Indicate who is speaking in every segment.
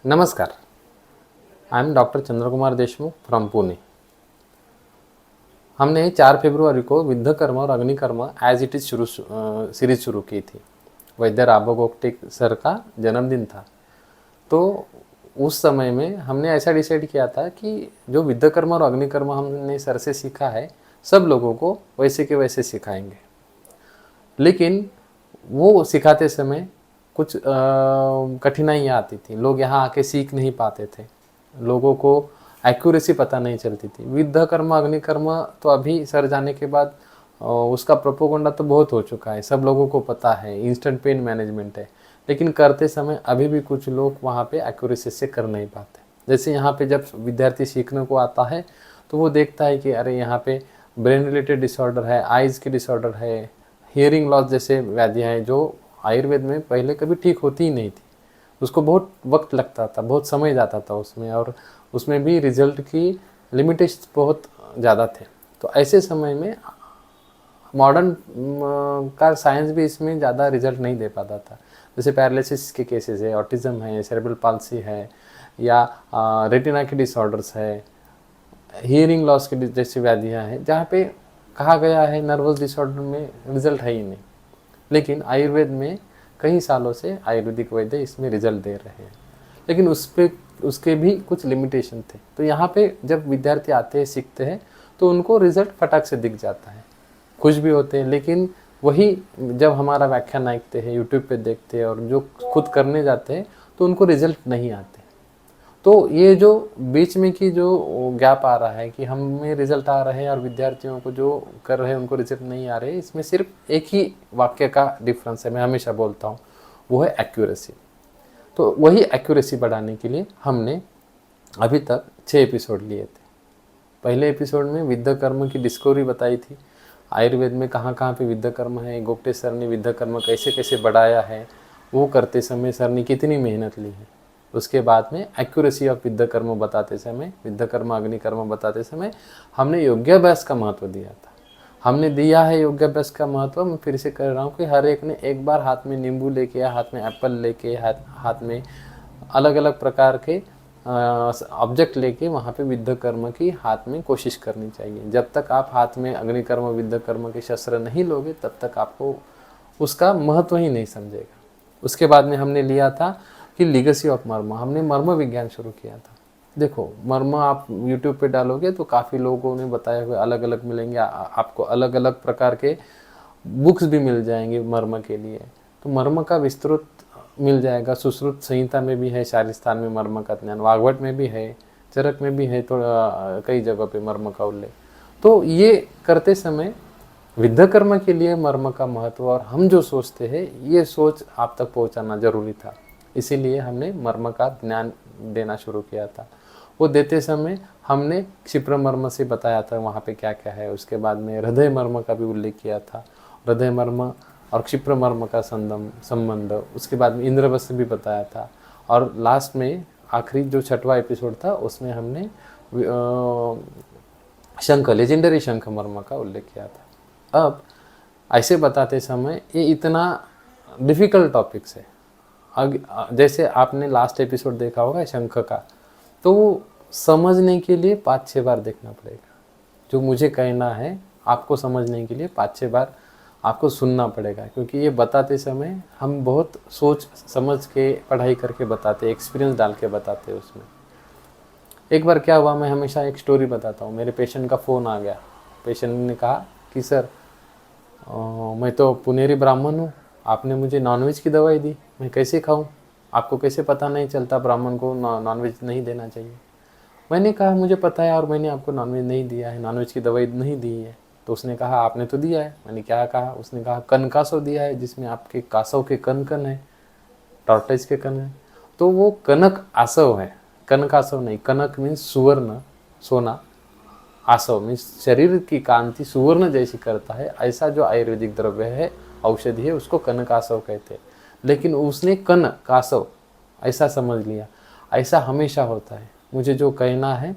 Speaker 1: नमस्कार, I am doctor Chandra Kumar Deshmukh from Pune. हमने 4 फरवरी को विद्ध कर्म और अग्निकर्म एज इट इज़ सीरीज शुरू की थी। वैद्य राबो गोगटे सर का जन्मदिन था, तो उस समय में हमने ऐसा डिसाइड किया था कि जो विद्ध कर्म और अग्निकर्म हमने सर से सीखा है, सब लोगों को वैसे के वैसे सिखाएंगे। लेकिन वो सिखाते समय कुछ कठिनाइयाँ आती थी। लोग यहाँ आके सीख नहीं पाते थे, लोगों को एक्यूरेसी पता नहीं चलती थी। विद्ध कर्म अग्निकर्म तो अभी सर जाने के बाद उसका प्रोपोगंडा तो बहुत हो चुका है, सब लोगों को पता है, इंस्टेंट पेन मैनेजमेंट है। लेकिन करते समय अभी भी कुछ लोग वहाँ पे एक्यूरेसी से कर नहीं पाते। जैसे यहाँ पे जब विद्यार्थी सीखने को आता है तो वो देखता है कि अरे यहाँ पे ब्रेन रिलेटेड डिसऑर्डर है, आइज़ की डिसऑर्डर है, हियरिंग लॉस जैसे व्याधियाँ हैं जो आयुर्वेद में पहले कभी ठीक होती ही नहीं थी। उसको बहुत वक्त लगता था, बहुत समय जाता था उसमें, और उसमें भी रिजल्ट की लिमिटेशन बहुत ज़्यादा थे। तो ऐसे समय में मॉडर्न का साइंस भी इसमें ज़्यादा रिजल्ट नहीं दे पाता था। जैसे पैरालिसिस के केसेस है, ऑटिज़म है, सेरेब्रल पाल्सी है, या रेटिना के डिसऑर्डर्स है, हियरिंग लॉस की जैसी व्याधियाँ हैं, जहाँ पे कहा गया है नर्वस डिसऑर्डर में रिजल्ट है ही नहीं। लेकिन आयुर्वेद में कई सालों से आयुर्वेदिक वैद्य इसमें रिजल्ट दे रहे हैं, लेकिन उसके भी कुछ लिमिटेशन थे। तो यहाँ पे जब विद्यार्थी आते हैं, सीखते हैं, तो उनको रिजल्ट फटाक से दिख जाता है, खुश भी होते हैं। लेकिन वही जब हमारा व्याख्यान देखते हैं, यूट्यूब पे देखते हैं और जो खुद करने जाते हैं, तो उनको रिजल्ट नहीं आते। तो ये जो बीच में की जो गैप आ रहा है कि हमें रिजल्ट आ रहे हैं और विद्यार्थियों को जो कर रहे हैं उनको रिजल्ट नहीं आ रहे, इसमें सिर्फ एक ही वाक्य का डिफरेंस है। मैं हमेशा बोलता हूँ, वो है एक्यूरेसी। तो वही एक्यूरेसी बढ़ाने के लिए हमने अभी तक 6 एपिसोड लिए थे। पहले एपिसोड में विद्ध कर्म की डिस्कवरी बताई थी, आयुर्वेद में कहाँ कहाँ पे विद्ध कर्म है, गोगटे सर ने विद्ध कर्म कैसे कैसे बढ़ाया है, वो करते समय सर ने कितनी मेहनत ली है। उसके बाद में एक्यूरेसी ऑफ विद्ध कर्म बताते समय, विद्ध कर्म अग्निकर्म बताते समय हमने योगाभ्यास का महत्व दिया था। हमने दिया है योगाभ्यास का महत्व। मैं फिर से कह रहा हूँ कि हर एक ने एक बार हाथ में नींबू लेके या हाथ में एप्पल लेके, हाथ में अलग अलग प्रकार के ऑब्जेक्ट लेके वहाँ पे विद्ध कर्म की हाथ में कोशिश करनी चाहिए। जब तक आप हाथ में अग्निकर्म विद्ध कर्म के शस्त्र नहीं लोगे, तब तक आपको उसका महत्व ही नहीं समझेगा। उसके बाद में हमने लिया था कि लीगेसी ऑफ मर्म, हमने मर्म विज्ञान शुरू किया था। देखो, मर्म आप यूट्यूब पे डालोगे तो काफ़ी लोगों ने बताए हुए अलग अलग मिलेंगे, आपको अलग अलग प्रकार के बुक्स भी मिल जाएंगे मर्म के लिए। तो मर्म का विस्तृत मिल जाएगा, सुश्रुत संहिता में भी है, शालिस्थान में मर्म का ज्ञान, वाग्भट में भी है, चरक में भी है, तो कई जगह पे मर्म का उल्लेख। तो ये करते समय विद्ध कर्म के लिए मर्म का महत्व और हम जो सोचते हैं, ये सोच आप तक पहुंचाना जरूरी था। इसीलिए हमने मर्म का ज्ञान देना शुरू किया था। वो देते समय हमने क्षिप्र मर्म से बताया था वहाँ पे क्या क्या है। उसके बाद में हृदय मर्म का भी उल्लेख किया था, हृदय मर्म और क्षिप्र मर्म का संबंध। उसके बाद में इंद्रवत भी बताया था, और लास्ट में आखिरी जो 6वां एपिसोड था उसमें हमने शंख, लेजेंडरी शंख मर्म का उल्लेख किया था। अब ऐसे बताते समय ये इतना डिफ़िकल्ट टॉपिक्स है। जैसे आपने लास्ट एपिसोड देखा होगा शंख का, तो समझने के लिए 5-6 बार देखना पड़ेगा। जो मुझे कहना है, आपको समझने के लिए 5-6 बार आपको सुनना पड़ेगा, क्योंकि ये बताते समय हम बहुत सोच समझ के पढ़ाई करके बताते, एक्सपीरियंस डाल के बताते उसमें। एक बार क्या हुआ, मैं हमेशा एक स्टोरी बताता हूँ। मेरे पेशेंट का फ़ोन आ गया। पेशेंट ने कहा कि सर मैं तो पुनेरी ब्राह्मण हूँ, आपने मुझे नॉनवेज की दवाई दी, मैं कैसे खाऊँ? आपको कैसे पता नहीं चलता ब्राह्मण को नॉनवेज नहीं देना चाहिए? मैंने कहा मुझे पता है और मैंने आपको नॉनवेज नहीं दिया है, नॉनवेज की दवाई नहीं दी है। तो उसने कहा आपने तो दिया है। मैंने क्या कहा? उसने कहा कन कासव दिया है, जिसमें आपके कासव के कन कन है, टॉर्टोइज के कन है। तो वो कनक आसव है, कनक आसव नहीं। कनक मीन्स सुवर्ण, सोना, आसव मीन्स शरीर की कांति सुवर्ण जैसी करता है। ऐसा जो आयुर्वेदिक द्रव्य है, औषधि है, उसको कनक आसव कहते हैं। लेकिन उसने कन कासव ऐसा समझ लिया। ऐसा हमेशा होता है। मुझे जो कहना है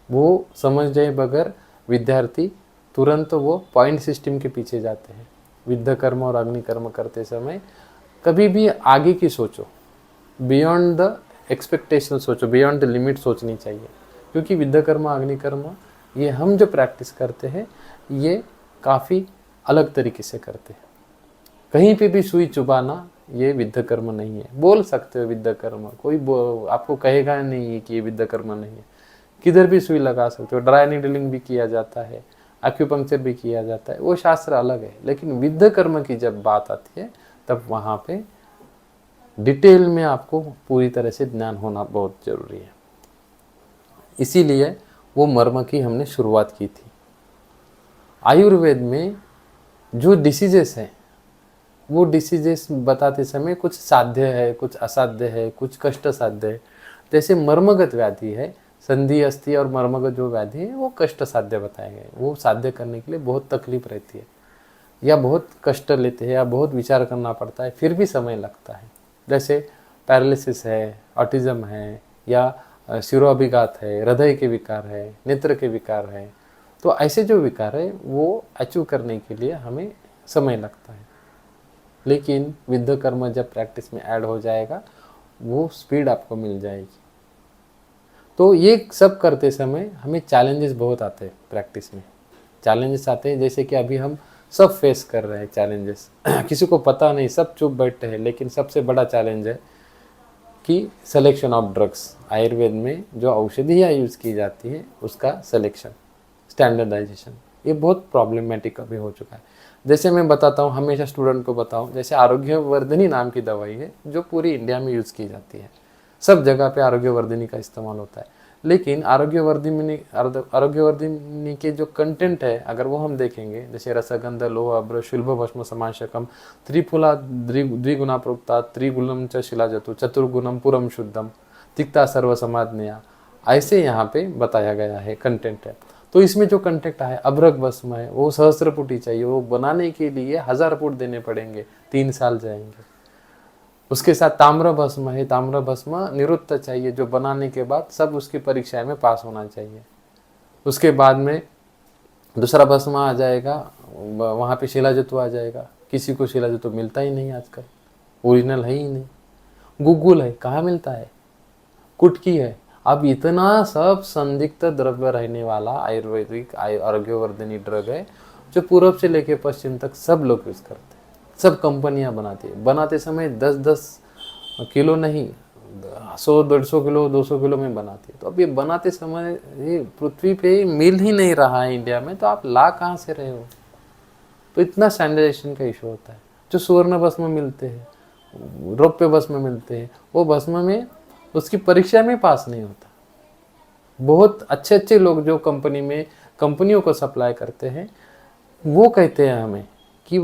Speaker 1: वो समझ जाए बगैर विद्यार्थी तुरंत वो पॉइंट सिस्टम के पीछे जाते हैं। विद्ध कर्म और अग्निकर्म करते समय कभी भी आगे की सोचो, बियॉन्ड द एक्सपेक्टेशन सोचो, बियॉन्ड द लिमिट सोचनी चाहिए। क्योंकि विद्या कर्म अग्नि कर्म ये हम जो प्रैक्टिस करते हैं ये काफ़ी अलग तरीके से करते हैं। कहीं पे भी सुई चुबाना ये विद्या कर्म नहीं है। बोल सकते हो विद्या कर्म, कोई आपको कहेगा नहीं कि ये विद्या कर्म नहीं है। किधर भी सुई लगा सकते हो, ड्राई नीडलिंग भी किया जाता है, एक्यूपंक्चर भी किया जाता है, वो शास्त्र अलग है। लेकिन विद्या कर्म की जब बात आती है तब वहाँ पे डिटेल में आपको पूरी तरह से ज्ञान होना बहुत ज़रूरी है। इसीलिए वो मर्म की हमने शुरुआत की थी। आयुर्वेद में जो डिसीजेस हैं वो डिसीजेस बताते समय कुछ साध्य है, कुछ असाध्य है, कुछ कष्ट साध्य है। जैसे मर्मगत व्याधि है, संधि अस्थि और मर्मगत जो व्याधि है वो कष्ट साध्य बताए गए। वो साध्य करने के लिए बहुत तकलीफ रहती है या बहुत कष्ट लेते हैं या बहुत विचार करना पड़ता है, फिर भी समय लगता है। जैसे पैरालिसिस है, ऑटिज्म है या शिरोअभिघात है, हृदय के विकार है, नेत्र के विकार है। तो ऐसे जो विकार है वो अचीव करने के लिए हमें समय लगता है। लेकिन विद्या कर्म जब प्रैक्टिस में ऐड हो जाएगा वो स्पीड आपको मिल जाएगी। तो ये सब करते समय हमें चैलेंजेस बहुत आते हैं प्रैक्टिस में। चैलेंजेस आते हैं जैसे कि अभी हम सब फेस कर रहे हैं चैलेंजेस। किसी को पता नहीं, सब चुप बैठे हैं। लेकिन सबसे बड़ा चैलेंज है कि सिलेक्शन ऑफ ड्रग्स। आयुर्वेद में जो औषधियाँ यूज़ की जाती है उसका सिलेक्शन, स्टैंडर्डाइजेशन, ये बहुत प्रॉब्लमेटिक अभी हो चुका है। जैसे मैं बताता हूँ, हमेशा स्टूडेंट को बताऊँ, जैसे आरोग्यवर्धिनी नाम की दवाई है जो पूरी इंडिया में यूज़ की जाती है। सब जगह पे आरोग्यवर्धिनी का इस्तेमाल होता है। लेकिन आरोग्यवर्धिनी के जो कंटेंट है अगर वो हम देखेंगे, जैसे रसगंध लोह अभ्र शुल्भ भस्म समाशकम त्रिफुला द्विगुणा प्रोक्ता त्रिगुणम च शिलाजतु चतुर्गुणम पुरम शुद्धम तिक्ता सर्व समाज्ञया, ऐसे यहाँ पे बताया गया है कंटेंट है। तो इसमें जो कंटेंट है अभ्रक भस्म है वो सहस्त्र फुटी चाहिए, वो बनाने के लिए 1000 फुट देने पड़ेंगे, 3 साल जाएंगे। उसके साथ ताम्र भस्म है, ताम्र भस्म निरुक्त चाहिए, जो बनाने के बाद सब उसकी परीक्षा में पास होना चाहिए। उसके बाद में दूसरा भस्म आ जाएगा, वहाँ पे शिलाजतु आ जाएगा। किसी को शिलाजतु मिलता ही नहीं आजकल, ओरिजिनल है ही नहीं। गुग्गुल है, कहाँ मिलता है? कुटकी है। अब इतना सब संदिग्ध द्रव्य रहने वाला आयुर्वेदिक आरोग्यवर्धिनी ड्रग है जो पूर्व से लेकर पश्चिम तक सब लोग यूज़ करते हैं, सब कंपनियां बनाती है। बनाते समय 10-10 किलो नहीं, 100-150 किलो 200 किलो में बनाती है। तो अब ये बनाते समय ये पृथ्वी पे मिल ही नहीं रहा है इंडिया में, तो आप ला कहाँ से रहे हो? तो इतना स्टैंडर्डाइजेशन का इशू होता है। जो सुवर्ण भस्म मिलते हैं, रौप्य भस्म मिलते हैं, वो भस्म में उसकी परीक्षा में पास नहीं होता। बहुत अच्छे अच्छे लोग जो कंपनियों को सप्लाई करते हैं वो कहते हैं हमें कि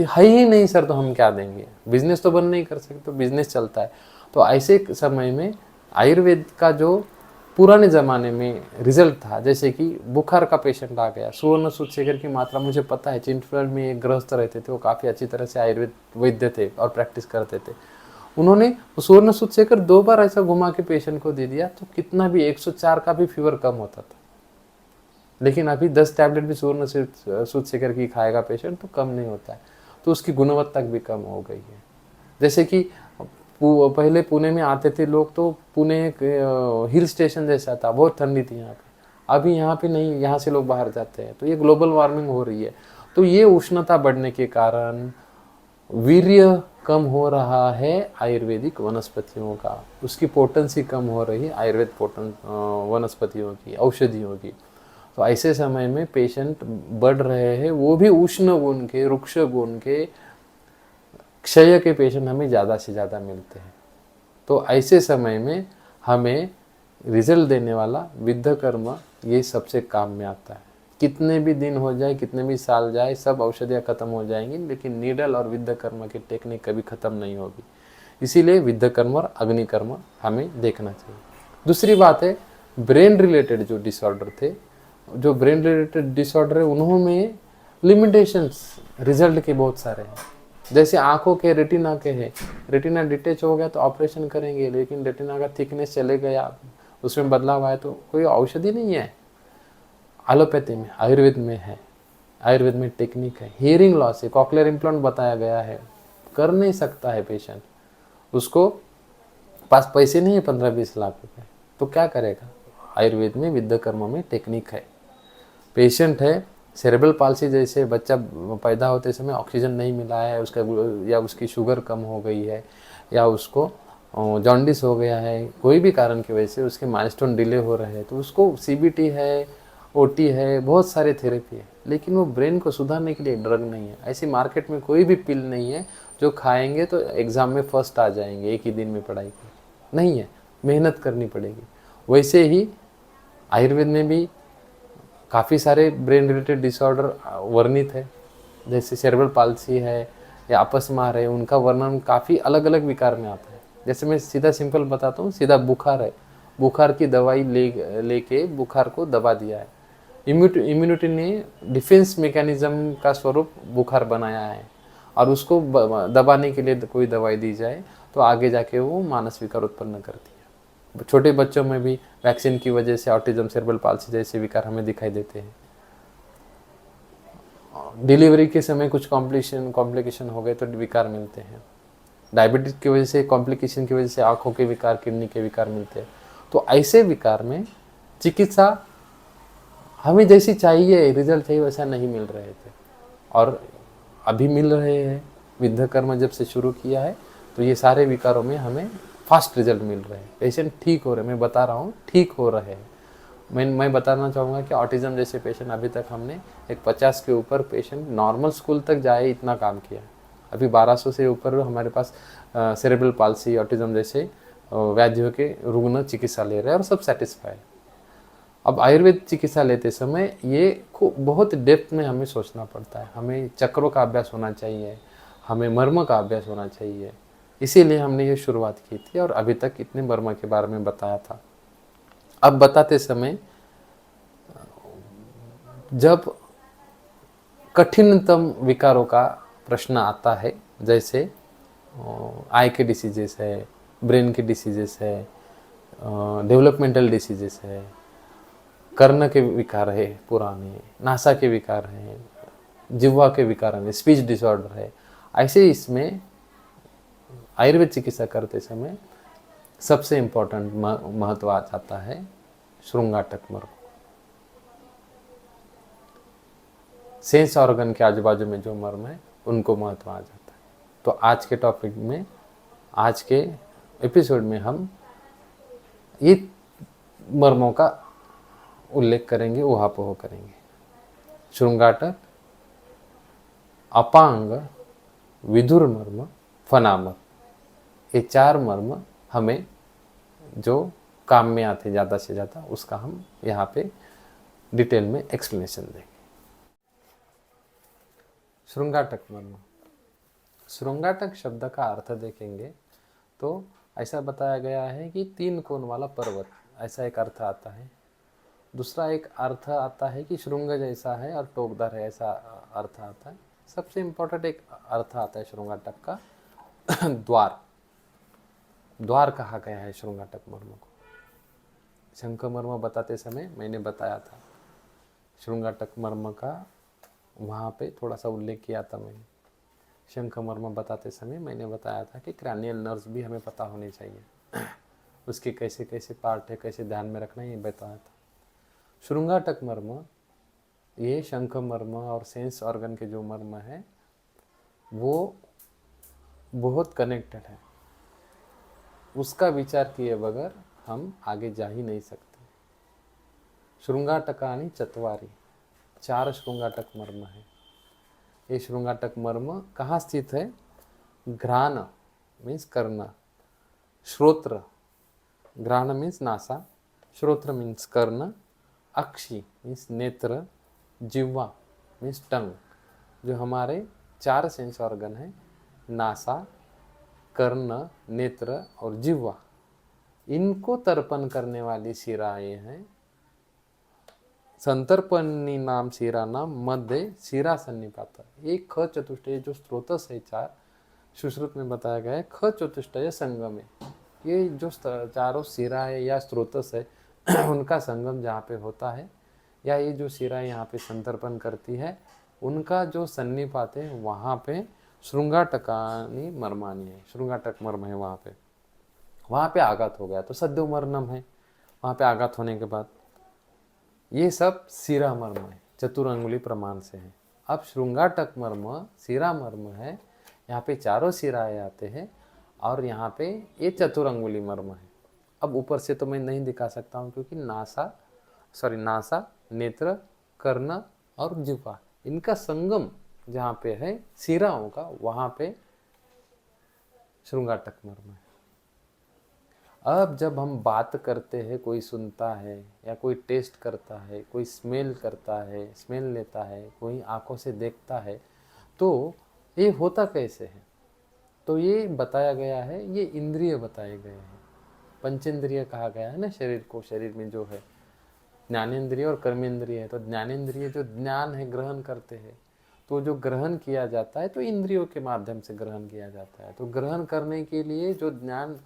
Speaker 1: है ही नहीं सर, तो हम क्या देंगे, बिजनेस तो बंद नहीं कर सकते, तो बिजनेस चलता है। तो ऐसे समय में आयुर्वेद का जो पुराने ज़माने में रिजल्ट था, जैसे कि बुखार का पेशेंट आ गया, सुवर्ण सूतशेखर की मात्रा मुझे पता है, चिंतफील्ड में एक गृहस्थ रहते थे, वो काफ़ी अच्छी तरह से आयुर्वेद वैद्य थे और प्रैक्टिस करते थे। उन्होंने सुवर्ण सूतशेखर 2 बार ऐसा घुमा के पेशेंट को दे दिया तो कितना भी 104 का भी फीवर कम होता था। लेकिन अभी 10 टैबलेट भी सुवर्ण सूतशेखर की खाएगा पेशेंट तो कम नहीं होता है, तो उसकी गुणवत्ता भी कम हो गई है। जैसे कि पहले पुणे में आते थे लोग, तो पुणे एक हिल स्टेशन जैसा था, बहुत ठंडी थी यहाँ पे। अभी यहाँ पे नहीं, यहाँ से लोग बाहर जाते हैं। तो ये ग्लोबल वार्मिंग हो रही है, तो ये उष्णता बढ़ने के कारण वीर्य कम हो रहा है आयुर्वेदिक वनस्पतियों का, उसकी पोटेंसी कम हो रही है आयुर्वेद वनस्पतियों की, औषधियों की। तो ऐसे समय में पेशेंट बढ़ रहे हैं, वो भी उष्ण गुण के, रुक्ष गुण के, क्षय के पेशेंट हमें ज़्यादा से ज़्यादा मिलते हैं। तो ऐसे समय में हमें रिजल्ट देने वाला विद्या कर्म ये सबसे काम में आता है। कितने भी दिन हो जाए, कितने भी साल जाए, सब औषधियाँ खत्म हो जाएंगी, लेकिन नीडल और विद्या कर्म की टेक्निक कभी ख़त्म नहीं होगी। इसीलिए विद्या कर्म और अग्नि कर्म हमें देखना चाहिए। दूसरी बात है, ब्रेन रिलेटेड जो डिसऑर्डर थे, जो ब्रेन रिलेटेड डिसऑर्डर है उन्होंने लिमिटेशंस रिजल्ट के बहुत सारे हैं। जैसे आंखों के रेटिना के हैं, रेटिना डिटेच हो गया तो ऑपरेशन करेंगे, लेकिन रेटिना का थिकनेस चले गया, उसमें बदलाव आया तो कोई औषधि नहीं है। एलोपैथी में, आयुर्वेद में है, आयुर्वेद में टेक्निक है। हियरिंग लॉस है, कॉक्लियर इम्प्लांट बताया गया है, कर नहीं सकता है पेशेंट, उसको पास पैसे नहीं है 15-20 लाख रुपए, तो क्या करेगा? आयुर्वेद में विद्याकर्मा में टेक्निक है। पेशेंट है, सेरेब्रल पाल्सी जैसे बच्चा पैदा होते समय ऑक्सीजन नहीं मिला है उसका, या उसकी शुगर कम हो गई है, या उसको जॉन्डिस हो गया है, कोई भी कारण की वजह से उसके माइलस्टोन डिले हो रहे हैं, तो उसको सीबीटी है, ओटी है, बहुत सारे थेरेपी है, लेकिन वो ब्रेन को सुधारने के लिए ड्रग नहीं है। ऐसी मार्केट में कोई भी पिल नहीं है जो खाएंगे तो एग्ज़ाम में फर्स्ट आ जाएंगे एक ही दिन में पढ़ाई कर, नहीं है, मेहनत करनी पड़ेगी। वैसे ही आयुर्वेद में भी काफ़ी सारे ब्रेन रिलेटेड डिसऑर्डर वर्णित है, जैसे सेरेब्रल पाल्सी है या अपस्मार है, उनका वर्णन काफ़ी अलग अलग विकार में आता है। जैसे मैं सीधा सिंपल बताता हूँ, सीधा बुखार है, बुखार की दवाई लेके बुखार को दबा दिया है, इम्यूनिटी ने डिफेंस मैकेनिज्म का स्वरूप बुखार बनाया है, और उसको दबाने के लिए कोई दवाई दी जाए तो आगे जाके वो मानस विकार उत्पन्न करती है। छोटे बच्चों में भी वैक्सीन की वजह से ऑटिज्म, सेरेब्रल पाल्सी जैसे विकार हमें दिखाई देते हैं। डिलीवरी के समय कुछ कॉम्प्लिकेशन हो गए तो विकार मिलते हैं। डायबिटीज की वजह से, कॉम्प्लिकेशन की वजह से आँखों के विकार, किडनी के विकार मिलते हैं। तो ऐसे विकार में चिकित्सा हमें जैसी चाहिए, रिजल्ट चाहिए वैसा नहीं मिल रहे थे, और अभी मिल रहे हैं। विद्याकर्मा जब से शुरू किया है तो ये सारे विकारों में हमें फास्ट रिजल्ट मिल रहे हैं, पेशेंट ठीक हो रहे हैं। मैं बता रहा हूँ ठीक हो रहे हैं। मैं बताना चाहूँगा कि ऑटिज्म जैसे पेशेंट अभी तक हमने एक 50 के ऊपर पेशेंट नॉर्मल स्कूल तक जाए इतना काम किया। अभी 1200 से ऊपर हमारे पास सेरेब्रल पाल्सी, ऑटिज्म जैसे व्याधियों के रुग्ण चिकित्सा ले रहे हैं और सब सेटिस्फाइड। अब आयुर्वेद चिकित्सा लेते समय ये को बहुत डेप्थ में हमें सोचना पड़ता है। हमें चक्रों का अभ्यास होना चाहिए, हमें मर्म का अभ्यास होना चाहिए, इसीलिए हमने ये शुरुआत की थी और अभी तक इतने मर्म के बारे में बताया था। अब बताते समय जब कठिनतम विकारों का प्रश्न आता है, जैसे आई के डिसीजेस है, ब्रेन के डिसीजेस है, डेवलपमेंटल डिसीजेस है, कर्ण के विकार है पुराने, नासा के विकार हैं, जिह्वा के विकार हैं, स्पीच डिसऑर्डर है, ऐसे इसमें आयुर्वेद चिकित्सा करते समय सबसे इम्पोर्टेंट महत्व आ जाता है श्रृंगाटक मर्म। सेंस ऑर्गन के आजू बाजू में जो मर्म है उनको महत्व आ जाता है। तो आज के टॉपिक में, आज के एपिसोड में हम ये मर्मों का उल्लेख करेंगे, ऊहापोह करेंगे। श्रृंगाटक, अपांग, विधुर मर्म, फनामर्म, ये 4 मर्म हमें जो काम में आते ज़्यादा से ज़्यादा, उसका हम यहाँ पे डिटेल में एक्सप्लेनेशन देंगे। श्रृंगाटक मर्म, श्रृंगाटक शब्द का अर्थ देखेंगे तो ऐसा बताया गया है कि 3 कोण वाला पर्वत, ऐसा एक अर्थ आता है। दूसरा एक अर्थ आता है कि श्रृंग जैसा है और टोकदार है, ऐसा अर्थ आता है। सबसे इम्पोर्टेंट एक अर्थ आता है श्रृंगाटक का द्वार, द्वार कहा गया है श्रृंगाटक मर्म को। शंख मर्म बताते समय मैंने बताया था, श्रृंगाटक मर्म का वहाँ पे थोड़ा सा उल्लेख किया था मैंने। शंख मर्म बताते समय मैंने बताया था कि क्रैनियल नर्व्स भी हमें पता होने चाहिए, उसके कैसे कैसे पार्ट है, कैसे ध्यान में रखना है, ये बताया था। श्रृंगाटक मर्म, ये शंख मर्म और सेंस ऑर्गन के जो मर्म है वो बहुत कनेक्टेड है, उसका विचार किए बगैर हम आगे जा ही नहीं सकते। श्रृंगाटकानि चत्वारि, 4 श्रृंगाटक मर्म है। ये श्रृंगाटक मर्म कहाँ स्थित है? घ्राण मीन्स कर्ण, श्रोत्र, घ्राण मीन्स नासा, श्रोत्र मीन्स कर्ण, अक्षि मीन्स नेत्र, जिह्वा मीन्स टंग। जो हमारे 4 सेंस ऑर्गन है, नासा, कर्ण, नेत्र और जिह्वा, इनको तर्पण करने वाली शिराएं हैं। संतर्पणी नाम शिरा नाम मध्य शिरा सन्निपात। एक ख चतुष्टय जो स्रोतस है 4, सुश्रुत में बताया गया है ख चतुष्टय संगम है। ये जो चारों शिरा है या स्रोतस है उनका संगम जहाँ पे होता है, या ये जो शिरा यहाँ पे संतर्पण करती है, उनका जो सन्निपात है वहाँ पे श्रृंगाटकानि मर्मानि है, श्रृंगाटक मर्म है वहाँ पे। वहाँ पे आघात हो गया तो सद्यो मरणम है, वहाँ पे आघात होने के बाद। ये सब सिरा मर्म है, चतुरंगुली प्रमाण से है। अब श्रृंगाटक मर्म सिरा मर्म है, यहाँ पे चारों सिराए आते हैं और यहाँ पे ये चतुरंगुली मर्म है। अब ऊपर से तो मैं नहीं दिखा सकता हूँ क्योंकि नासा, नेत्र, कर्ण और जिह्वा, इनका संगम जहाँ पे है सिराओं का, वहाँ पे श्रृंगाटक मर्म है। अब जब हम बात करते हैं, कोई सुनता है या कोई टेस्ट करता है, कोई स्मेल करता है, स्मेल लेता है, कोई आंखों से देखता है, तो ये होता कैसे है? तो ये बताया गया है, ये इंद्रिय बताए गए हैं, पंचेंद्रिय कहा गया है ना शरीर को। शरीर में जो है ज्ञानेंद्रिय और कर्मेंद्रिय है, तो ज्ञानेंद्रिय जो ज्ञान है ग्रहण करते हैं, तो जो ग्रहण किया जाता है तो इंद्रियों के माध्यम से ग्रहण किया जाता है। तो ग्रहण करने के लिए जो ज्ञान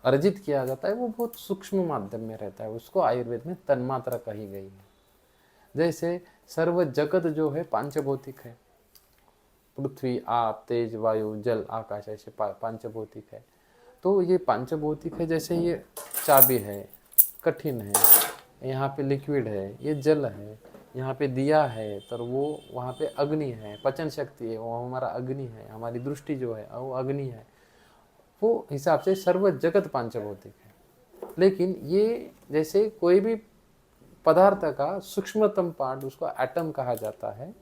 Speaker 1: अर्जित किया जाता है वो बहुत सूक्ष्म माध्यम में रहता है, उसको आयुर्वेद में तन्मात्रा कही गई है। जैसे सर्व जगत जो है पांचभौतिक है, पृथ्वी, आप, तेज, वायु, जल, आकाश, ऐसे पांचभौतिक है। तो ये पांचभौतिक है, जैसे ये चाबी है, कठिन है, यहाँ पे लिक्विड है, ये जल है, यहाँ पे दिया है, तो वो वहाँ पे अग्नि है, पचन शक्ति है, वो हमारा अग्नि है, हमारी दृष्टि जो है वो अग्नि है। वो हिसाब से सर्व जगत पांचभौतिक है। लेकिन ये जैसे कोई भी पदार्थ का सूक्ष्मतम पार्ट उसको एटम कहा जाता है,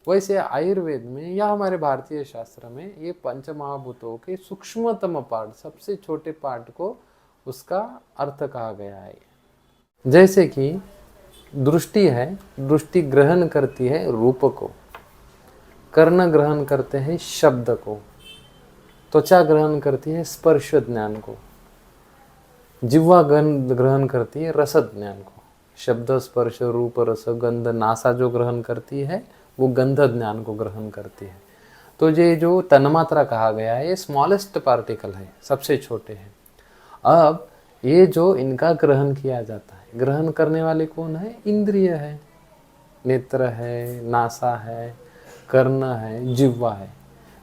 Speaker 1: वैसे आयुर्वेद में या हमारे भारतीय शास्त्र में ये पंच महाभूतों के सूक्ष्मतम पार्ट, सबसे छोटे पार्ट को उसका अर्थ कहा गया है। जैसे कि दृष्टि है, दृष्टि ग्रहण करती है रूप को, कर्ण ग्रहण करते हैं शब्द को, त्वचा ग्रहण करती है स्पर्श ज्ञान को, जिह्वा ग्रहण करती है रस ज्ञान को, शब्द, स्पर्श, रूप, रस, गंध, नासा जो ग्रहण करती है वो गंध ज्ञान को ग्रहण करती है। तो ये जो तन्मात्रा कहा गया है ये स्मॉलेस्ट पार्टिकल है, सबसे छोटे हैं। अब ये जो इनका ग्रहण किया जाता है, ग्रहण करने वाले कौन है? इंद्रिय है, नेत्र है, नासा है, कर्ण है, जिह्वा है।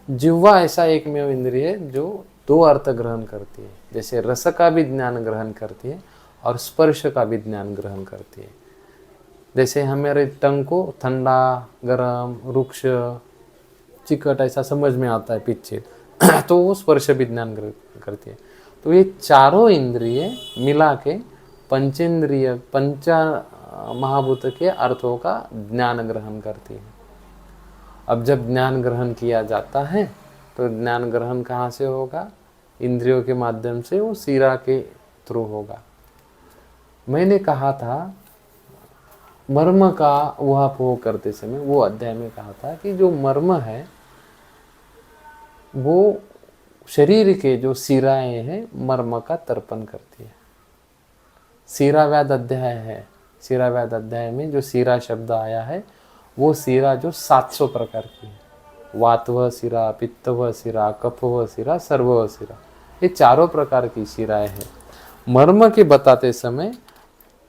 Speaker 1: जिह्वा ऐसा एकमेव इंद्रिय है जो दो अर्थ ग्रहण करती है, जैसे रस का भी ज्ञान ग्रहण करती है और स्पर्श का भी ज्ञान ग्रहण करती है। जैसे हमारे टंग को ठंडा, गरम, रुक्ष, चिकट ऐसा समझ में आता है पीछे तो वो स्पर्श भी ज्ञान करती है। तो ये चारों इंद्रिय मिला के पंचेंद्रिय, पंच महाभूत के अर्थों का ज्ञान ग्रहण करती है। अब जब ज्ञान ग्रहण किया जाता है तो ज्ञान ग्रहण कहाँ से होगा? इंद्रियों के माध्यम से, वो सिरा के थ्रू होगा। मैंने कहा था मर्म का ऊहापोह करते समय, वो अध्याय में कहा था कि जो मर्म है वो शरीर के जो सिराएं हैं मर्म का तर्पण करती है। सिराव्याध अध्याय है, सिराव्याध अध्याय में जो सिरा शब्द आया है वो सिरा जो 700 प्रकार की है, वातव सिरा, पित्तव सिरा, कफव सिरा, सर्वव सिरा, ये चारों प्रकार की सिराएं हैं। मर्म के बताते समय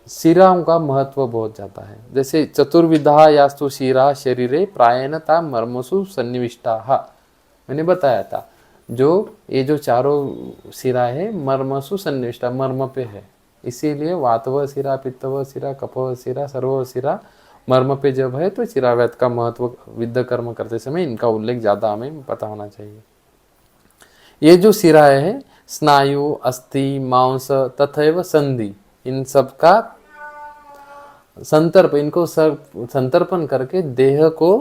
Speaker 1: सिराओं का महत्व बहुत जाता है। जैसे चतुर्विधा यास्तु शिरा शरीरे प्रायणता मर्मसु सन्निविष्टा, मैंने बताया था जो ये जो चारों सिरा है मर्मसु सन्निविष्टा, मर्म पे है, इसीलिए वातव सिरा, पित्तव सिरा, कफव सिरा, सर्वव सिरा मर्म पे जब है तो सिराव्याध का महत्व विद्ध कर्म करते समय इनका उल्लेख ज्यादा हमें पता होना चाहिए। ये जो सिराएं है स्नायु, अस्थि, मांस तथैव संधि, इन सब का संतर्प, इनको संतर्पण करके देह को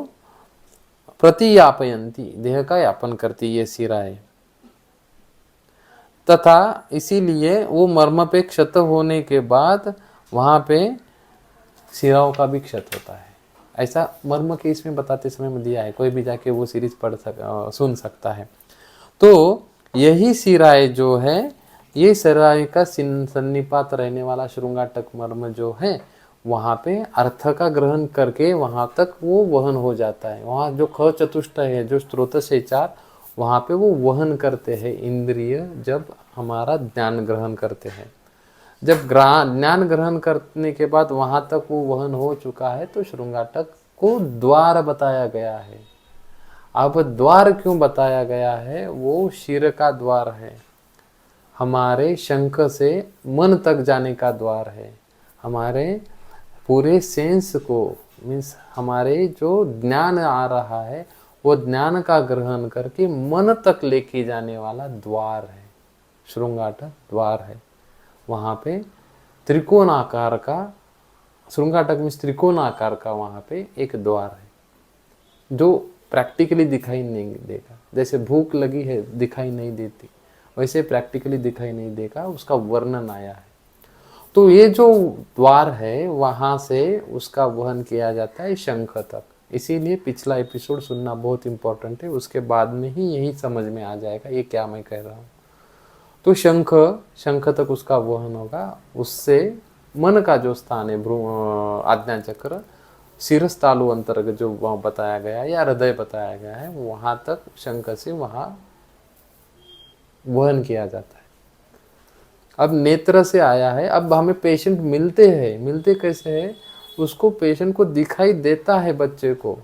Speaker 1: प्रतियापयंती, देह का यापन करती ये सिराएं, तथा इसीलिए वो मर्म पे क्षत होने के बाद वहां पे सिराओं का भी क्षत होता है। ऐसा मर्म के इसमें बताते समय में दिया है, कोई भी जाके वो सीरीज सुन सकता है। तो यही सिराएं जो है, ये सिराएं का सन्निपात रहने वाला श्रृंगाटक मर्म जो है वहाँ पे अर्थ का ग्रहण करके वहाँ तक वो वहन हो जाता है। वहाँ जो ख चतुष्ट है, जो स्त्रोत से चार, वहाँ पे वो वहन करते हैं इंद्रिय जब हमारा ज्ञान ग्रहण करते हैं। जब ज्ञान ग्रहण करने के बाद वहाँ तक वो वहन हो चुका है तो श्रृंगाटक को द्वार बताया गया है। अब द्वार क्यों बताया गया है? वो शिर का द्वार है, हमारे शंख से मन तक जाने का द्वार है। हमारे पूरे सेंस को, मीन्स हमारे जो ज्ञान आ रहा है वो ज्ञान का ग्रहण करके मन तक लेके जाने वाला द्वार है, श्रृंगाटक द्वार है। वहाँ पे त्रिकोण आकार का, श्रृंगाटक में त्रिकोण आकार का वहाँ पे एक द्वार है जो प्रैक्टिकली दिखाई नहीं देगा। जैसे भूख लगी है दिखाई नहीं देती, वैसे प्रैक्टिकली दिखाई नहीं देगा, उसका वर्णन आया है। तो ये जो द्वार है वहाँ से उसका वहन किया जाता है शंख तक। इसीलिए पिछला एपिसोड सुनना बहुत इंपॉर्टेंट है, उसके बाद में ही यही समझ में आ जाएगा ये क्या मैं कह रहा हूँ। तो शंख तक उसका वहन होगा, उससे मन का जो स्थान है आज्ञा चक्र, शिरस तालु अंतर्गत जो वहाँ बताया गया है या हृदय बताया गया है, वहाँ तक शंख से वहाँ वहन किया जाता है। अब नेत्र से आया है, अब हमें पेशेंट मिलते कैसे है, उसको पेशेंट को दिखाई देता है बच्चे को,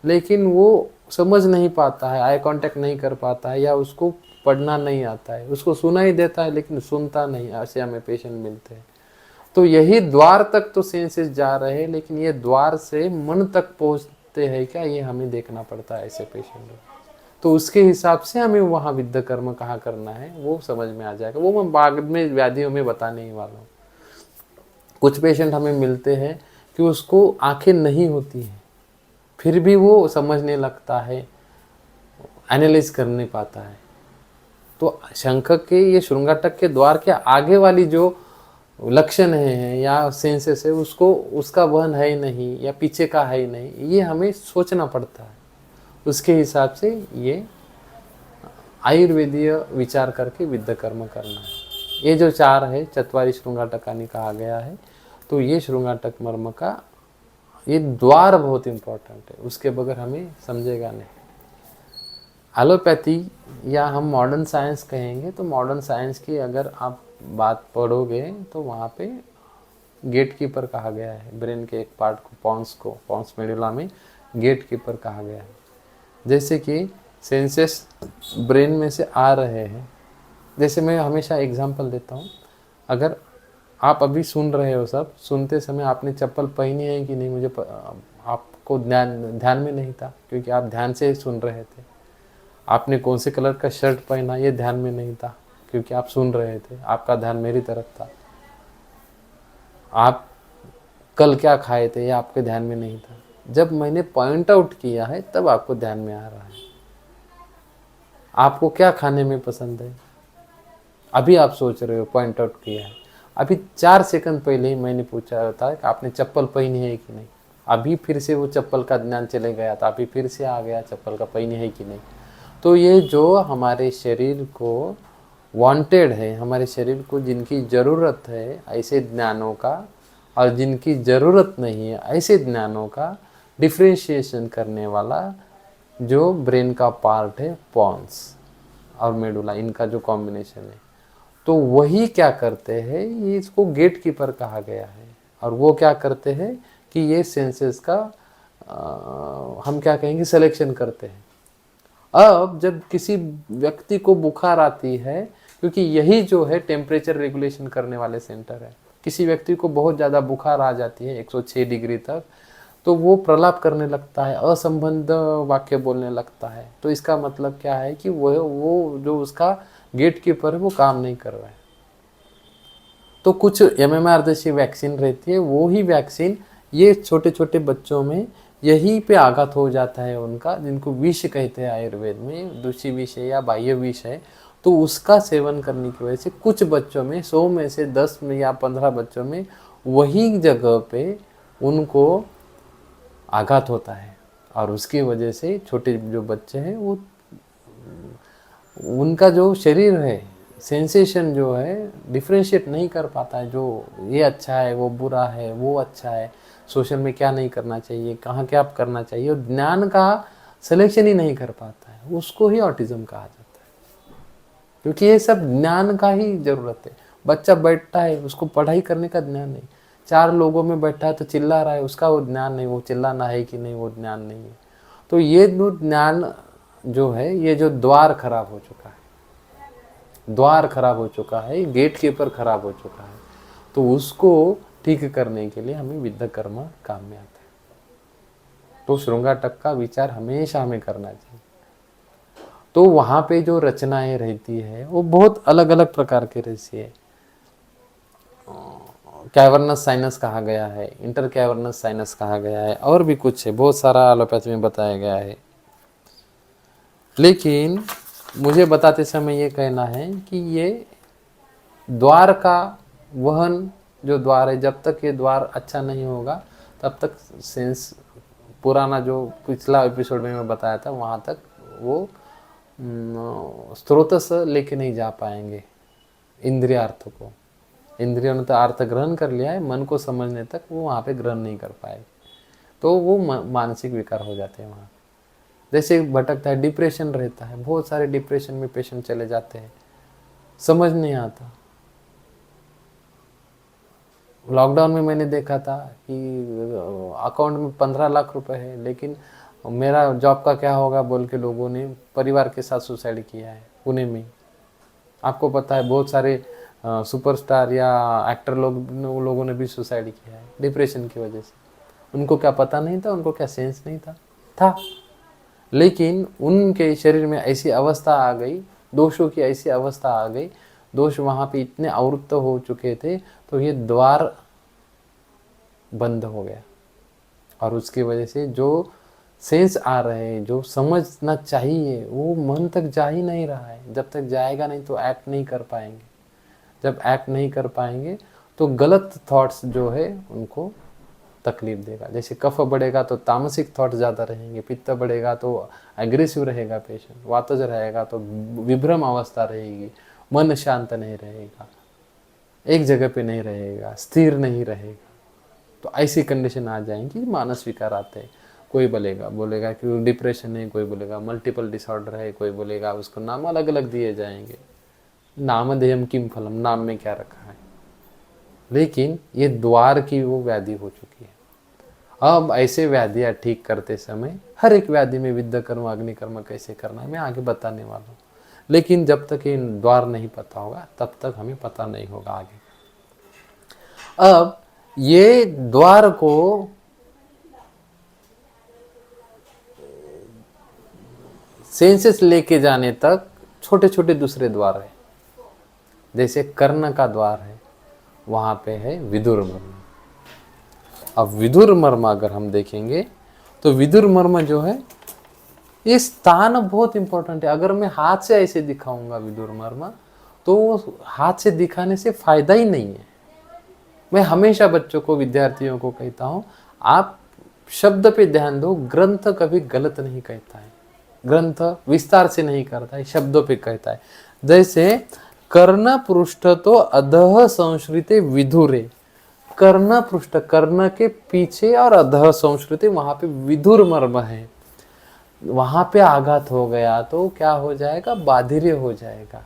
Speaker 1: लेकिन वो समझ नहीं पाता है, आई कांटेक्ट नहीं कर पाता है, या उसको पढ़ना नहीं आता है, उसको सुनाई देता है लेकिन सुनता नहीं, ऐसे हमें पेशेंट मिलते हैं। तो यही द्वार तक तो सेंसेस जा रहे हैं, लेकिन ये द्वार से मन तक पहुंचते हैं क्या, ये हमें देखना पड़ता है ऐसे पेशेंट। तो उसके हिसाब से हमें वहाँ विद्ध कर्म कहाँ करना है वो समझ में आ जाएगा। वो मैं बाद में व्याधियों में बताने ही वाला हूँ। कुछ पेशेंट हमें मिलते हैं कि उसको आंखें नहीं होती हैं, फिर भी वो समझने लगता है, एनालाइज कर नहीं पाता है। तो शंख के ये श्रृंगाटक के द्वार के आगे वाली जो लक्षण है या सेंसेस है, उसको उसका वहन है ही नहीं या पीछे का है ही नहीं, ये हमें सोचना पड़ता है। उसके हिसाब से ये आयुर्वेदीय विचार करके विद्ध कर्म करना है। ये जो चार है चत्वारी श्रृंगाटकानी कहा गया है। तो ये श्रृंगाटक मर्म का ये द्वार बहुत इंपॉर्टेंट है, उसके बगैर हमें समझेगा नहीं। एलोपैथी या हम मॉडर्न साइंस कहेंगे तो मॉडर्न साइंस की अगर आप बात पढ़ोगे तो वहाँ पे गेट कीपर कहा गया है, ब्रेन के एक पार्ट को पॉन्स मेडुला में गेट कीपर कहा गया है। जैसे कि सेंसेस ब्रेन में से आ रहे हैं, जैसे मैं हमेशा एग्जांपल देता हूँ, अगर आप अभी सुन रहे हो, सब सुनते समय आपने चप्पल पहनी है कि नहीं, मुझे आपको ध्यान में नहीं था क्योंकि आप ध्यान से सुन रहे थे। आपने कौन से कलर का शर्ट पहना ये ध्यान में नहीं था क्योंकि आप सुन रहे थे, आपका ध्यान मेरी तरफ था। आप कल क्या खाए थे ये आपके ध्यान में नहीं था, जब मैंने पॉइंट आउट किया है तब आपको ध्यान में आ रहा है। आपको क्या खाने में पसंद है, अभी आप सोच रहे हो, पॉइंट आउट किया है। अभी 4 सेकंड पहले ही मैंने पूछा होता है कि आपने चप्पल पहनी है कि नहीं, अभी फिर से वो चप्पल का ध्यान चले गया था, अभी फिर से आ गया चप्पल का पहनी है कि नहीं। तो ये जो हमारे शरीर को वांटेड है, हमारे शरीर को जिनकी ज़रूरत है ऐसे ज्ञानों का, और जिनकी ज़रूरत नहीं है ऐसे ज्ञानों का डिफ्रेंशिएशन करने वाला जो ब्रेन का पार्ट है पॉन्स और मेडुला, इनका जो कॉम्बिनेशन है, तो वही क्या करते हैं, ये इसको गेट कीपर कहा गया है। और वो क्या करते हैं कि ये सेंसेस का हम क्या कहेंगे सिलेक्शन करते हैं। अब जब किसी व्यक्ति को बुखार आती है, क्योंकि यही जो है टेम्परेचर रेगुलेशन करने वाले सेंटर है, किसी व्यक्ति को बहुत ज़्यादा बुखार आ जाती है 106 डिग्री तक, तो वो प्रलाप करने लगता है, असंबद्ध वाक्य बोलने लगता है। तो इसका मतलब क्या है कि वो जो उसका गेट कीपर है वो काम नहीं कर रहा है। तो कुछ MMR जैसी वैक्सीन रहती है, वो ही वैक्सीन ये छोटे छोटे बच्चों में यहीं पे आघात हो जाता है उनका, जिनको विष कहते हैं आयुर्वेद में, दूषी विष है या बाह्य विष है। तो उसका सेवन करने की वजह से कुछ बच्चों में 100 में से 10 में या 15 बच्चों में वही जगह पे उनको आघात होता है, और उसकी वजह से छोटे जो बच्चे हैं वो उनका जो शरीर है सेंसेशन जो है डिफ्रेंशिएट नहीं कर पाता है, जो ये अच्छा है वो बुरा है, वो अच्छा है, सोशल में क्या नहीं करना चाहिए, कहाँ क्या करना चाहिए, और ज्ञान का सिलेक्शन ही नहीं कर पाता है, उसको ही ऑटिज्म कहा जाता है। क्योंकि ये सब ज्ञान का ही जरूरत है। बच्चा बैठता है, उसको पढ़ाई करने का ज्ञान नहीं, 4 लोगों में बैठा है तो चिल्ला रहा है, उसका वो ज्ञान नहीं, वो चिल्लाना है कि नहीं वो ज्ञान नहीं है। तो ये ज्ञान जो है, ये जो द्वार खराब हो चुका है, द्वार खराब हो चुका है, गेट कीपर खराब हो चुका है, तो उसको ठीक करने के लिए हमें विद्याकर्मा काम में आता है। तो श्रृंगाटक का विचार हमेशा हमें करना चाहिए। तो वहाँ पे जो रचनाएं रहती है वो बहुत अलग अलग प्रकार के रहती है। कैवर्नस साइनस कहा गया है, इंटर कैवर्नस साइनस कहा गया है, और भी कुछ है, बहुत सारा एलोपैथी में बताया गया है। लेकिन मुझे बताते समय ये कहना है कि ये द्वार का वहन, जो द्वार है, जब तक ये द्वार अच्छा नहीं होगा तब तक सेंस, पुराना जो पिछला एपिसोड में मैं बताया था वहाँ तक वो स्रोत से लेके नहीं जा पाएंगे इंद्रियार्थ को। इंद्रियों ने तो अर्थ ग्रहण कर लिया है, मन को समझने तक वो वहाँ पे ग्रहण नहीं कर पाएंगे, तो वो मानसिक विकार हो जाते हैं वहाँ। जैसे भटकता है, डिप्रेशन रहता है, बहुत सारे डिप्रेशन में पेशेंट चले जाते हैं, समझ नहीं आता। लॉकडाउन में मैंने देखा था कि अकाउंट में 15 लाख रुपए है, लेकिन मेरा जॉब का क्या होगा बोल के लोगों ने परिवार के साथ सुसाइड किया है पुणे में। आपको पता है बहुत सारे सुपरस्टार या एक्टर लोगों ने भी सुसाइड किया है डिप्रेशन की वजह से। उनको क्या पता नहीं था, उनको क्या सेंस नहीं था, लेकिन उनके शरीर में ऐसी अवस्था आ गई, दोषों की ऐसी अवस्था आ गई, दोष वहाँ पे इतने आवृत्त हो चुके थे, तो ये द्वार बंद हो गया। और उसकी वजह से जो सेंस आ रहे हैं, जो समझना चाहिए, वो मन तक जा ही नहीं रहा है। जब तक जाएगा नहीं तो एक्ट नहीं कर पाएंगे। जब एक्ट नहीं कर पाएंगे तो गलत थॉट्स जो है उनको तकलीफ देगा। जैसे कफ बढ़ेगा तो तामसिक थॉट ज़्यादा रहेंगे, पित्त बढ़ेगा तो एग्रेसिव रहेगा पेशेंट, वातज रहेगा तो विभ्रम अवस्था रहेगी, मन शांत नहीं रहेगा, एक जगह पे नहीं रहेगा, स्थिर नहीं रहेगा। तो ऐसी कंडीशन आ जाएंगी, मानस विकार आते हैं। कोई बोलेगा कि डिप्रेशन है, कोई बोलेगा मल्टीपल डिसऑर्डर है, कोई बोलेगा, उसको नाम अलग अलग दिए जाएंगे। नामधेयम किम फलम, नाम में क्या रखा है। लेकिन ये द्वार की वो व्याधि हो चुकी है। अब ऐसे व्याधियाँ ठीक करते समय हर एक व्याधि में विद्याकर्म अग्निकर्म कैसे करना है मैं आगे बताने वाला हूँ। लेकिन जब तक ये द्वार नहीं पता होगा तब तक हमें पता नहीं होगा आगे। अब ये द्वार को सेंसेस लेके जाने तक छोटे छोटे दूसरे द्वार है। जैसे कर्ण का द्वार है, वहां पे है विदुर मर्म। अब विदुर मर्म अगर हम देखेंगे तो विदुर मर्म जो है, ये स्थान बहुत इंपॉर्टेंट है। अगर मैं हाथ से ऐसे दिखाऊंगा विदुर मर्म, तो हाथ से दिखाने से फायदा ही नहीं है। मैं हमेशा बच्चों को, विद्यार्थियों को कहता हूँ, आप शब्द पे ध्यान दो। ग्रंथ कभी गलत नहीं कहता है, ग्रंथ विस्तार से नहीं करता है, शब्दों पे कहता है। जैसे कर्ण पृष्ठ तो अधः संश्रिते विधुरे, कर्ण पृष्ठ, कर्ण के पीछे और अधः संश्रिते, वहां पे विधुर मर्म है। वहां पे आघात हो गया तो क्या हो जाएगा, बाधिर्य हो जाएगा।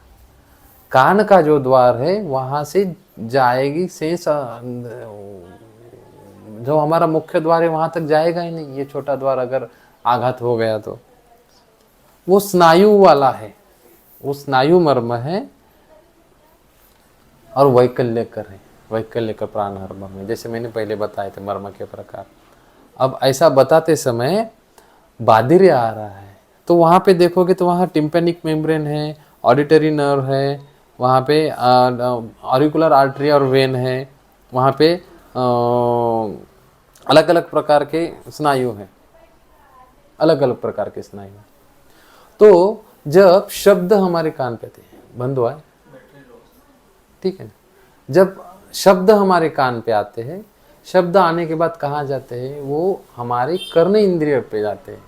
Speaker 1: कान का जो द्वार है वहां से जाएगी शेष, जो हमारा मुख्य द्वार है वहां तक जाएगा ही नहीं। ये छोटा द्वार अगर आघात हो गया तो वो स्नायु वाला है, वो स्नायु मर्म है और वैकल्यकर है, वैकल्यकर प्राणहर मर्म है। जैसे मैंने पहले बताए थे मर्म के प्रकार। अब ऐसा बताते समय बाधिर्य आ रहा है तो वहां पे देखोगे तो वहां टिम्पेनिक मेम्ब्रेन है, ऑडिटरी नर्व है, वहाँ पे ऑरिकुलर आर्टरी और वेन है, वहाँ पे अलग अलग प्रकार के स्नायु हैं, अलग अलग प्रकार के स्नायु। तो जब शब्द हमारे कान पे आते हैं, बंद हुआ है, ठीक है, जब शब्द हमारे कान पे आते हैं, शब्द आने के बाद कहाँ जाते हैं, वो हमारे कर्ण इंद्रिय पे जाते हैं।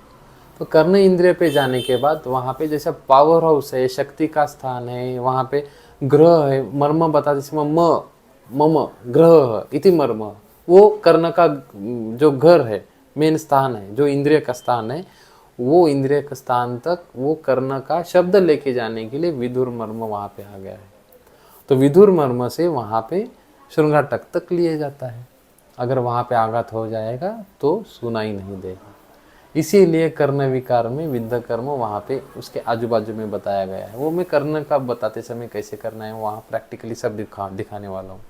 Speaker 1: तो कर्ण इंद्रिय पे जाने के बाद वहाँ पे जैसा पावर हाउस है, शक्ति का स्थान है, वहाँ पे ग्रह है, मर्म बता जैसे मम ग्रह इति मर्म, वो कर्ण का जो घर है, मेन स्थान है, जो इंद्रिय का स्थान है, वो इंद्रिय का स्थान तक वो कर्ण का शब्द लेके जाने के लिए विधुर मर्म वहाँ पे आ गया है। तो विधुर मर्म से वहाँ पे श्रृंगाटक तक लिए जाता है। अगर वहाँ पे आघात हो जाएगा तो सुनाई नहीं देगा। इसीलिए कर्ण विकार में विद्ध कर्म वहाँ पे उसके आजू बाजू में बताया गया है। वो मैं कर्ण का बताते समय कैसे करना है वहाँ प्रैक्टिकली सब दिखाने वाला हूँ।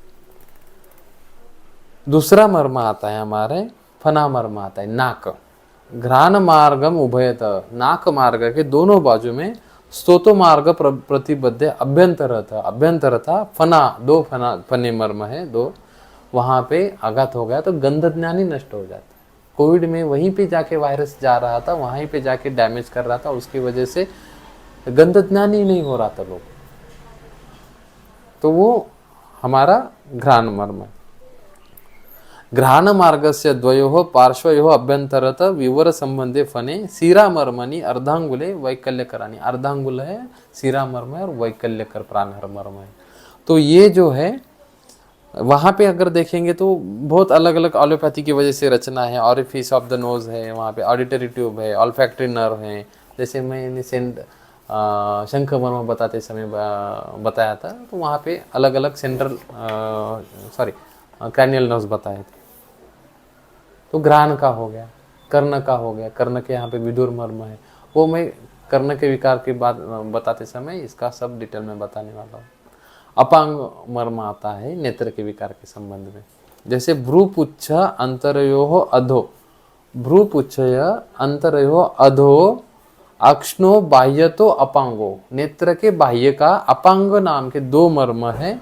Speaker 1: दूसरा मर्म आता है हमारे फना मर्म आता है नाक। घ्राण मार्गम उभयत, नाक मार्ग के दोनों बाजू में स्तोतो मार्ग प्रतिबद्ध अभ्यंतरता, अभ्यंतरता फना, दो फने मर्म है दो, वहां पे आघात हो गया तो गंध ज्ञान ही नष्ट हो जाता है। कोविड में वहीं पे जाके वायरस जा रहा था, वहीं पे जाके डैमेज कर रहा था, उसकी वजह से गंध ज्ञान ही नहीं हो रहा था लोग। तो वो हमारा घ्राण मर्म है। घ्राण मार्गस्य द्वयोः पार्श्वयोः अभ्यंतरत विवर संबंधे फने शिरामर्मणि अर्धांगुले वैकल्यकराणि। अर्धांगुल है शिरामर्म है और वैकल्यकर प्राणहर मर्म है। तो ये जो है वहाँ पे अगर देखेंगे तो बहुत अलग अलग एलोपैथी की वजह से रचना है। ऑरिफिस ऑफ द नोज है, वहाँ पे ऑडिटरी ट्यूब है, ऑल्फैक्टरी नर्व है। जैसे मैंने शंख मर्म बताते समय बताया था, तो वहाँ पे अलग अलग सेंट्रल क्रैनियल नर्व्स बताए थे। तो घ्राण का हो गया, कर्ण का हो गया, कर्ण के यहाँ पे विदुर मर्म है, वो मैं कर्ण के विकार की बात बताते समय इसका सब डिटेल में बताने वाला हूँ। अपांग मर्म आता है नेत्र के विकार के संबंध में। जैसे भ्रूपुच्छ अंतरयो अधो, भ्रूपुच्छ अंतरयो अधो अक्ष्णो बाह्य तो अपांगो, नेत्र के बाह्य का अपांग नाम के दो मर्म है।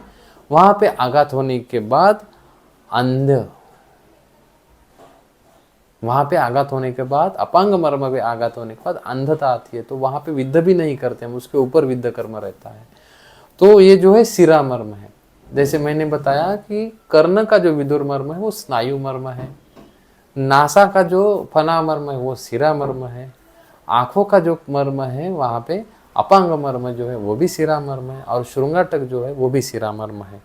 Speaker 1: वहां पे आघात होने के बाद अंध, वहां पे आघात होने के बाद अपांग मर्म पे आघात होने के बाद अंधता आती है, तो वहां पे विद्ध भी नहीं करते हम, उसके ऊपर विद्ध कर्म रहता है। तो ये जो है शिरा मर्म है। जैसे मैंने बताया कि कर्ण का जो विदुर मर्म है वो स्नायु मर्म है, नासा का जो फना मर्म है वो शिरा मर्म है, आंखों का जो मर्म है वहां पे अपांग मर्म जो है वो भी शिरा मर्म है, और श्रृंगाटक जो है वो भी शिरा मर्म है।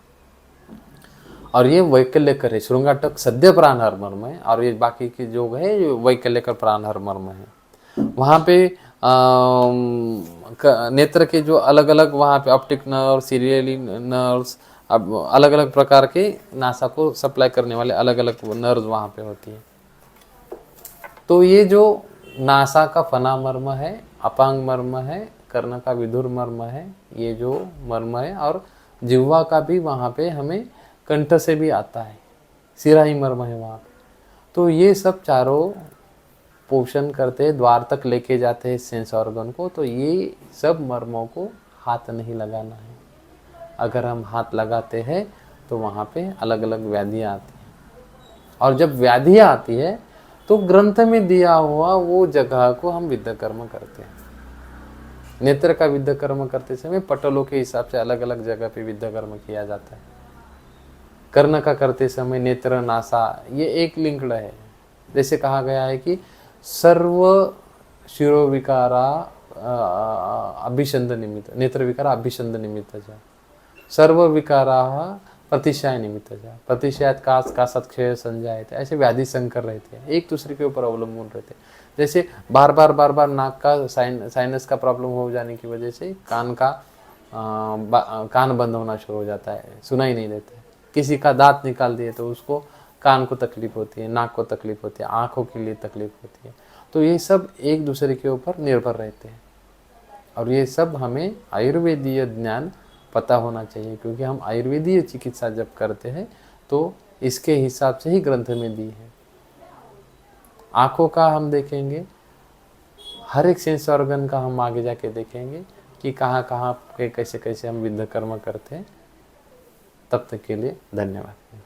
Speaker 1: और ये वैकल्यकर है, श्रृंगाटक सद्य प्राणहर मर्म है, और ये बाकी के जो है वैकल्यकर प्राणहर मर्म है। वहाँ पे नेत्र के जो अलग अलग वहाँ पे ऑप्टिक नर्व, सीरियली नर्व्स, अब अलग अलग प्रकार के नासा को सप्लाई करने वाले अलग अलग नर्व्स वहाँ पे होती है। तो ये जो नासा का फना मर्म है, अपांग मर्म है, कर्ण का विधुर मर्म है, ये जो मर्म है, और जिह्वा का भी वहाँ पे हमें कंठ से भी आता है, सिराही मर्म है वहाँ पे। तो ये सब चारों पोषण करते द्वार तक लेके जाते हैं सेंस ऑर्गन को। तो ये सब मर्मों को हाथ नहीं लगाना है। अगर हम हाथ लगाते हैं तो वहाँ पे अलग अलग व्याधियाँ आती हैं, और जब व्याधियाँ आती है तो ग्रंथ में दिया हुआ वो जगह को हम विद्ध कर्म करते हैं। नेत्र का विद्ध कर्म करते समय पटलों के हिसाब से अलग अलग जगह पे विद्ध कर्म किया जाता है। कर्ण का करते समय नेत्र, नासा ये एक लिंक्ड है। जैसे कहा गया है कि सर्व शिरोविकारा अभिषंद निमित्त, नेत्र विकारा अभिषंद निमित्त जा, सर्व विकारा प्रतिशय निमित्त जा, प्रतिशयात का सत्क्षय संजायते। ऐसे व्याधि संकर रहते हैं, एक दूसरे के ऊपर अवलंबन रहते हैं। जैसे बार बार नाक का साइनस का प्रॉब्लम हो जाने की वजह से कान का कान बंद होना शुरू हो जाता है, सुनाई नहीं देता है। किसी का दांत निकाल दिए तो उसको कान को तकलीफ होती है, नाक को तकलीफ होती है, आँखों के लिए तकलीफ होती है। तो ये सब एक दूसरे के ऊपर निर्भर रहते हैं, और ये सब हमें आयुर्वेदीय ज्ञान पता होना चाहिए, क्योंकि हम आयुर्वेदीय चिकित्सा जब करते हैं तो इसके हिसाब से ही ग्रंथ में दी है। आँखों का हम देखेंगे, हर एक सेंस ऑर्गन का हम आगे जाके देखेंगे कि कहाँ कहाँ के कैसे कैसे हम विद्ध कर्म करते हैं। तब तक के लिए धन्यवाद।